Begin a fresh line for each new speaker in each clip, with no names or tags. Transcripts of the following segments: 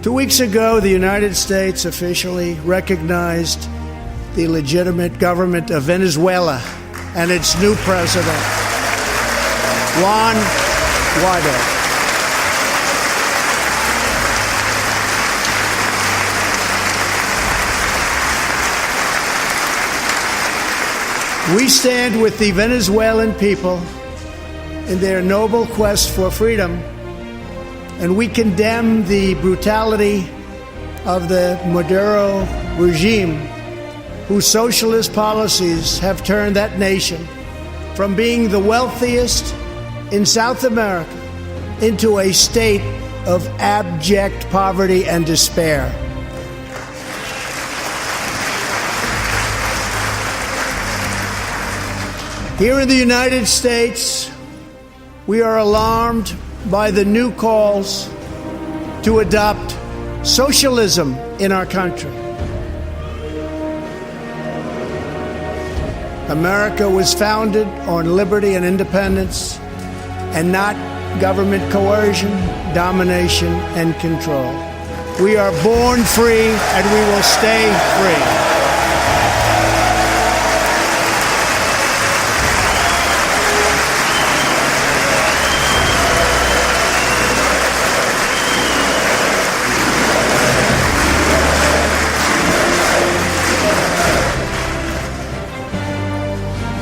2 weeks ago, the United States officially recognized the legitimate government of Venezuela and its new president, Juan Guaido. We stand with the Venezuelan people in their noble quest for freedom, and we condemn the brutality of the Maduro regime, whose socialist policies have turned that nation from being the wealthiest in South America into a state of abject poverty and despair. Here in the United States, we are alarmed by the new calls to adopt socialism in our country. America was founded on liberty and independence, and not government coercion, domination, and control. We are born free, and we will stay free.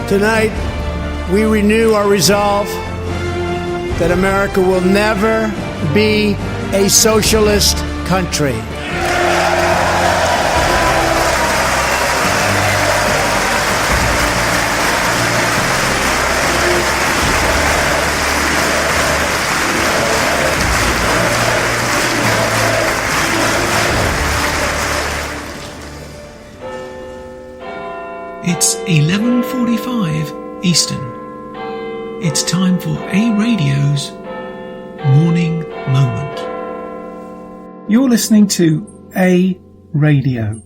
Tonight, we renew our resolve that America will never be a socialist country.
It's 11:45 Eastern. It's time for A Radio's Morning Moment.
You're listening to A Radio.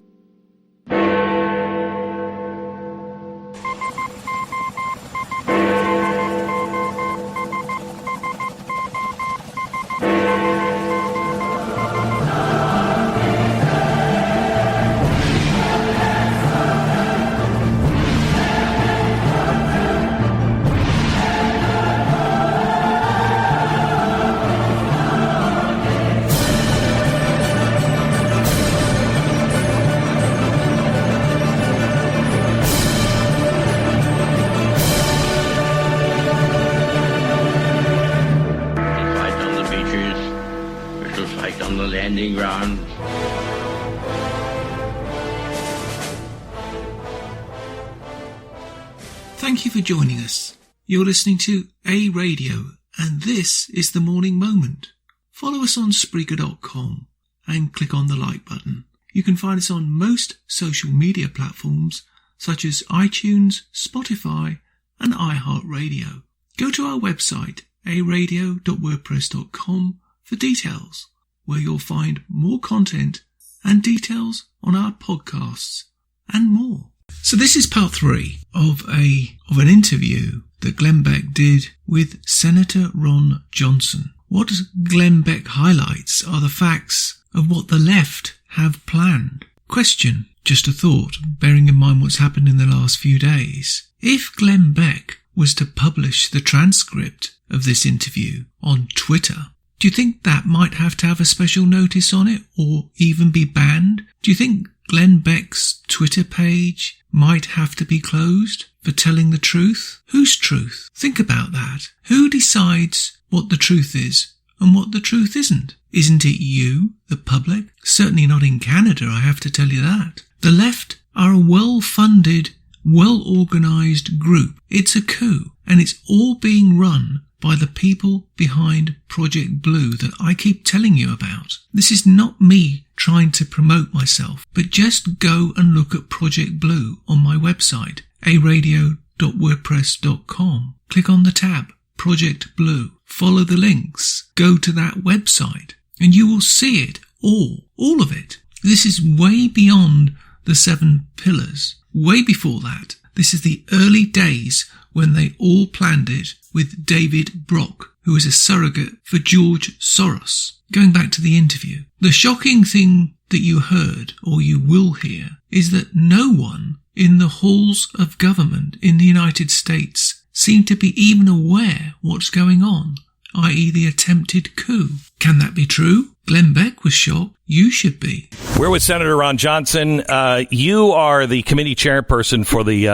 Thank you for joining us. You're listening to A Radio, and this is the Morning Moment. Follow us on Spreaker.com and click on the like button. You can find us on most social media platforms such as iTunes, Spotify, and iHeartRadio. Go to our website, aradio.wordpress.com, for details, where you'll find more content and details on our podcasts and more. So this is part 3 of an interview that Glenn Beck did with Senator Ron Johnson. What Glenn Beck highlights are the facts of what the left have planned. Question, just a thought, bearing in mind what's happened in the last few days. If Glenn Beck was to publish the transcript of this interview on Twitter, do you think that might have to have a special notice on it or even be banned? Do you think Glenn Beck's Twitter page might have to be closed for telling the truth? Whose truth? Think about that. Who decides what the truth is and what the truth isn't? Isn't it you, the public? Certainly not in Canada, I have to tell you that. The left are a well-funded, well-organised group. It's a coup, and it's all being run by the people behind Project Blue that I keep telling you about. This is not me trying to promote myself, but just go and look at Project Blue on my website, aradio.wordpress.com. Click on the tab, Project Blue. Follow the links. Go to that website, and you will see it all of it. This is way beyond the 7 pillars. Way before that. This is the early days when they all planned it with David Brock, who is a surrogate for George Soros. Going back to the interview, the shocking thing that you heard, or you will hear, is that no one in the halls of government in the United States seemed to be even aware what's going on, i.e. the attempted coup. Can that be true? Glenn Beck was shocked. You should be.
We're with Senator Ron Johnson. You are the committee chairperson for the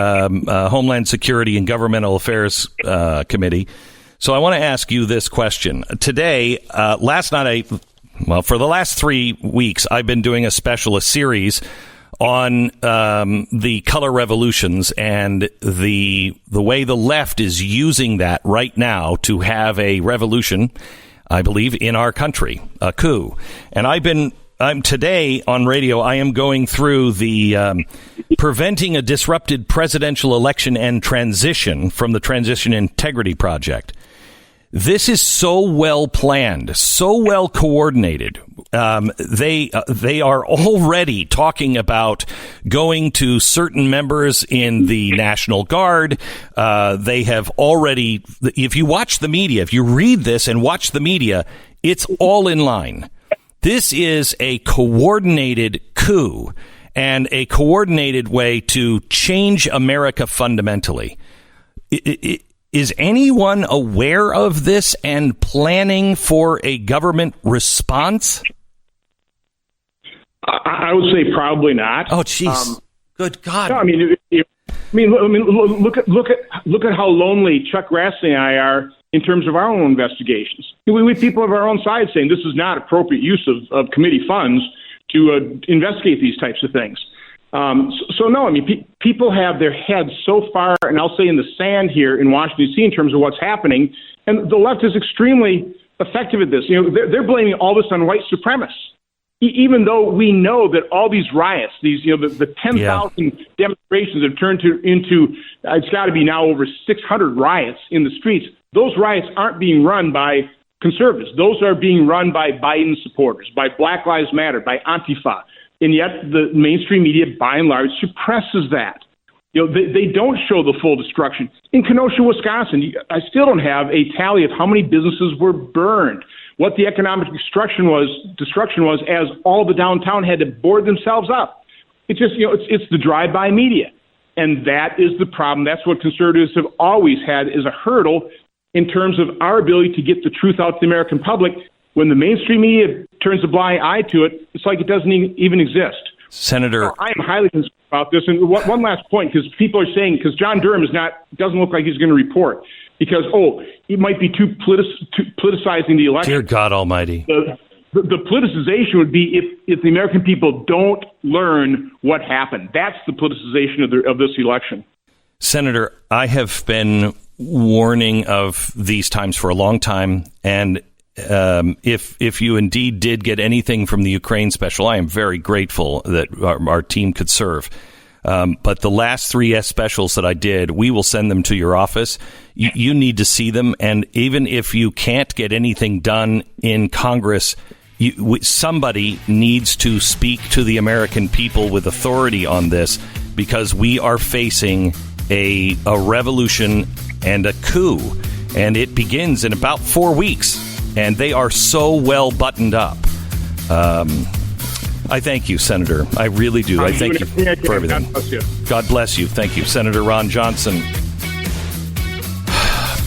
Homeland Security and Governmental Affairs Committee. So I want to ask you this question. Today, last night, for the last 3 weeks, I've been doing a series on the color revolutions and the way the left is using that right now to have a revolution, I believe, in our country, a coup. And I'm today on radio, I am going through the Preventing a Disrupted Presidential Election and Transition from the Transition Integrity Project. This is so well planned, so well coordinated. They are already talking about going to certain members in the National Guard. They have already, if you watch the media, if you read this and watch the media, it's all in line. This is a coordinated coup and a coordinated way to change America fundamentally. Is anyone aware of this and planning for a government response?
I would say probably not.
Oh, jeez. Good God.
No, look at how lonely Chuck Grassley and I are in terms of our own investigations. We have people of our own side saying this is not appropriate use of committee funds to investigate these types of things. People have their heads so far, and I'll say in the sand here in Washington, D.C. in terms of what's happening, and the left is extremely effective at this. They're blaming all this on white supremacists, even though we know that all these riots, the 10,000 demonstrations have turned into it's got to be now over 600 riots in the streets. Those riots aren't being run by conservatives. Those are being run by Biden supporters, by Black Lives Matter, by Antifa. And yet the mainstream media, by and large, suppresses that. They don't show the full destruction. In Kenosha, Wisconsin, I still don't have a tally of how many businesses were burned, what the economic destruction was as all the downtown had to board themselves up. It's just, it's the drive-by media. And that is the problem. That's what conservatives have always had as a hurdle in terms of our ability to get the truth out to the American public. When the mainstream media turns a blind eye to it, it's like it doesn't even exist.
Senator,
I am highly concerned about this. And one last point, because people are saying, because John Durham doesn't look like he's going to report, because he might be too politicizing the election.
Dear God Almighty.
The politicization would be if the American people don't learn what happened. That's the politicization of this election.
Senator, I have been warning of these times for a long time, and if you indeed did get anything from the Ukraine special, I am very grateful that our team could serve. But the last 3 specials that I did, we will send them to your office. You need to see them. And even if you can't get anything done in Congress, somebody needs to speak to the American people with authority on this, because we are facing a revolution and a coup. And it begins in about 4 weeks. And they are so well buttoned up. I thank you, Senator. I really do. I thank you for everything. God bless you. Thank you, Senator Ron Johnson.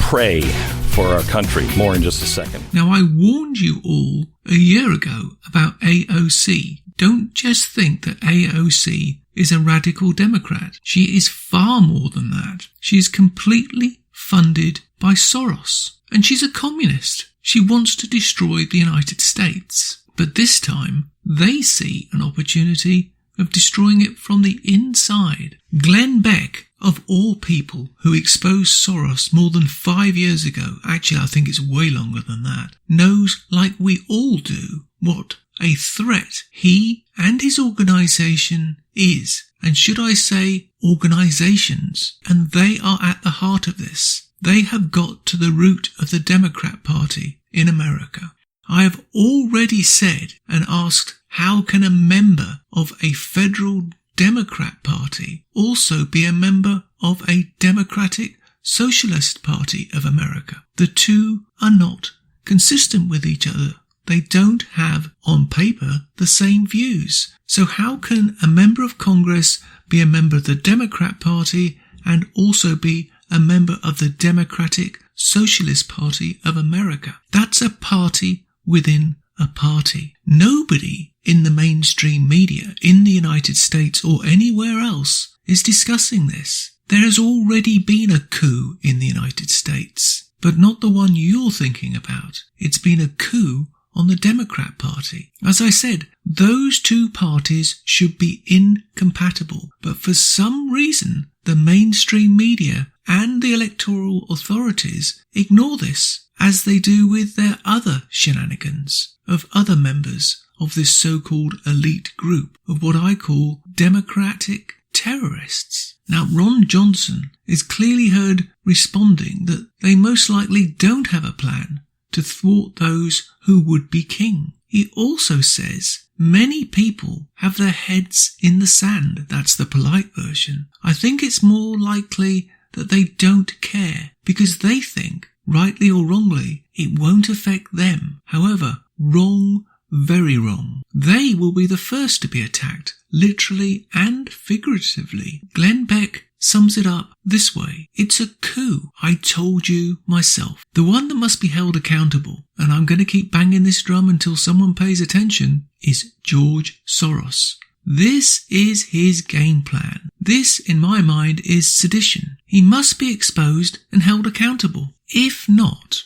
Pray for our country. More in just a second.
Now, I warned you all a year ago about AOC. Don't just think that AOC is a radical Democrat. She is far more than that. She is completely funded by Soros. And she's a communist. She wants to destroy the United States. But this time, they see an opportunity of destroying it from the inside. Glenn Beck, of all people, who exposed Soros more than 5 years ago, actually I think it's way longer than that, knows, like we all do, what a threat he and his organisation is. And should I say organisations? And they are at the heart of this. They have got to the root of the Democrat Party in America. I have already said and asked, how can a member of a federal Democrat Party also be a member of a Democratic Socialist Party of America? The two are not consistent with each other. They don't have, on paper, the same views. So how can a member of Congress be a member of the Democrat Party and also be a member of the Democratic Socialist Party of America? That's a party within a party. Nobody in the mainstream media in the United States or anywhere else is discussing this. There has already been a coup in the United States, but not the one you're thinking about. It's been a coup on the Democrat Party. As I said, those two parties should be incompatible, but for some reason the mainstream media and the electoral authorities ignore this, as they do with their other shenanigans of other members of this so-called elite group of what I call Democratic terrorists. Now, Ron Johnson is clearly heard responding that they most likely don't have a plan to thwart those who would be king. He also says many people have their heads in the sand. That's the polite version. I think it's more likely that they don't care because they think, rightly or wrongly, it won't affect them. However, wrong, very wrong. They will be the first to be attacked, literally and figuratively. Glenn Beck sums it up this way. It's a coup. I told you myself. The one that must be held accountable, and I'm going to keep banging this drum until someone pays attention, is George Soros. This is his game plan. This, in my mind, is sedition. He must be exposed and held accountable. If not,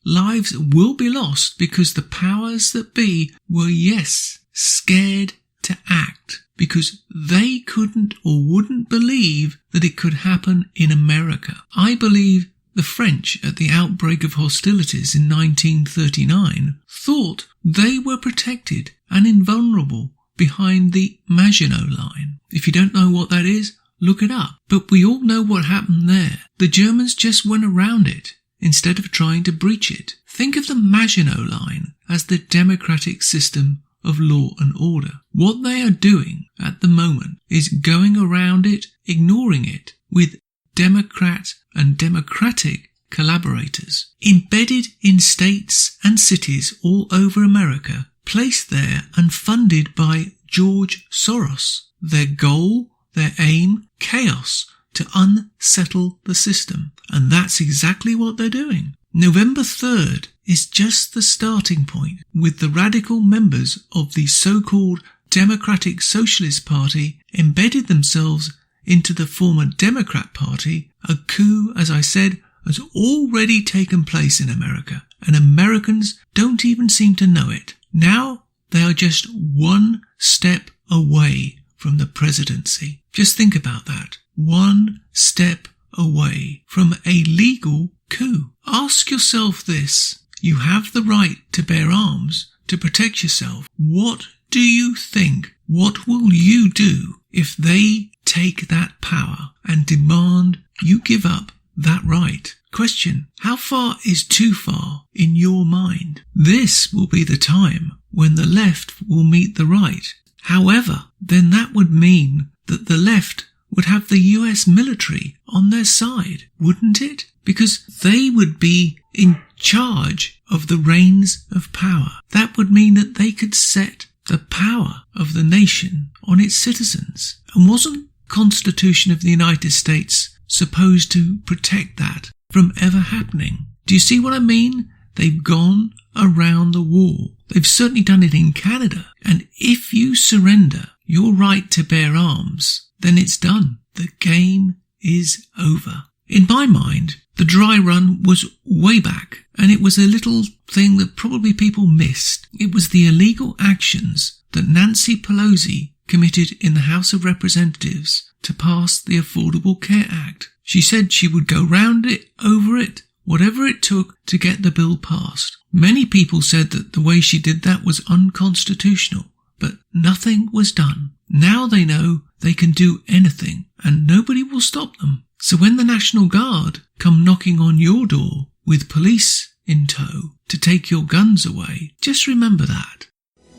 lives will be lost because the powers that be were, yes, scared to act because they couldn't or wouldn't believe that it could happen in America. I believe the French, at the outbreak of hostilities in 1939, thought they were protected and invulnerable behind the Maginot Line. If you don't know what that is, look it up. But we all know what happened there. The Germans just went around it instead of trying to breach it. Think of the Maginot Line as the democratic system of law and order. What they are doing at the moment is going around it, ignoring it, with Democrat and democratic collaborators, embedded in states and cities all over America, placed there and funded by George Soros. Their goal, their aim, chaos, to unsettle the system. And that's exactly what they're doing. November 3rd is just the starting point, with the radical members of the so-called Democratic Socialist Party embedded themselves into the former Democrat Party. A coup, as I said, has already taken place in America, and Americans don't even seem to know it. Now they are just one step away from the presidency. Just think about that. One step away from a legal coup. Ask yourself this. You have the right to bear arms to protect yourself. What do you think? What will you do if they take that power and demand you give up that right? Question: how far is too far in your mind? This will be the time when the left will meet the right. However, then that would mean that the left would have the US military on their side, wouldn't it? Because they would be in charge of the reins of power. That would mean that they could set the power of the nation on its citizens. And wasn't the Constitution of the United States supposed to protect that from ever happening? Do you see what I mean? They've gone around the wall. They've certainly done it in Canada. And if you surrender your right to bear arms, then it's done. The game is over. In my mind, the dry run was way back, and it was a little thing that probably people missed. It was the illegal actions that Nancy Pelosi committed in the House of Representatives to pass the Affordable Care Act. She said she would go round it, over it, whatever it took to get the bill passed. Many people said that the way she did that was unconstitutional, but nothing was done. Now they know they can do anything, and nobody will stop them. So when the National Guard come knocking on your door with police in tow to take your guns away, just remember that.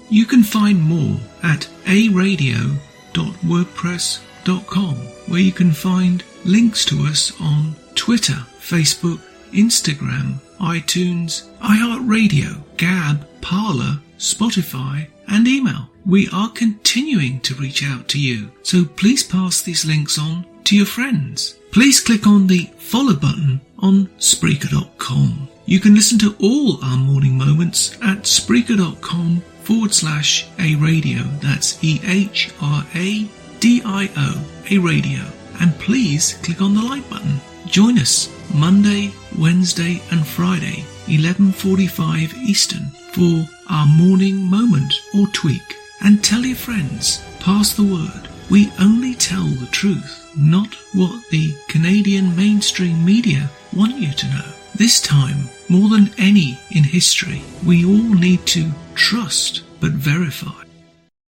You can find more at aradio.co.uk. radio.wordpress.com, where you can find links to us on Twitter, Facebook, Instagram, iTunes, iHeartRadio, Gab, Parler, Spotify, and email. We are continuing to reach out to you, so please pass these links on to your friends. Please click on the follow button on Spreaker.com. You can listen to all our morning moments at Spreaker.com/a-radio. That's EHRADIO, a radio. And please click on the like button. Join us Monday, Wednesday and Friday, 11:45 Eastern, for our morning moment or tweak. And tell your friends, pass the word. We only tell the truth, not what the Canadian mainstream media want you to know. This time, more than any in history, we all need to trust but verify.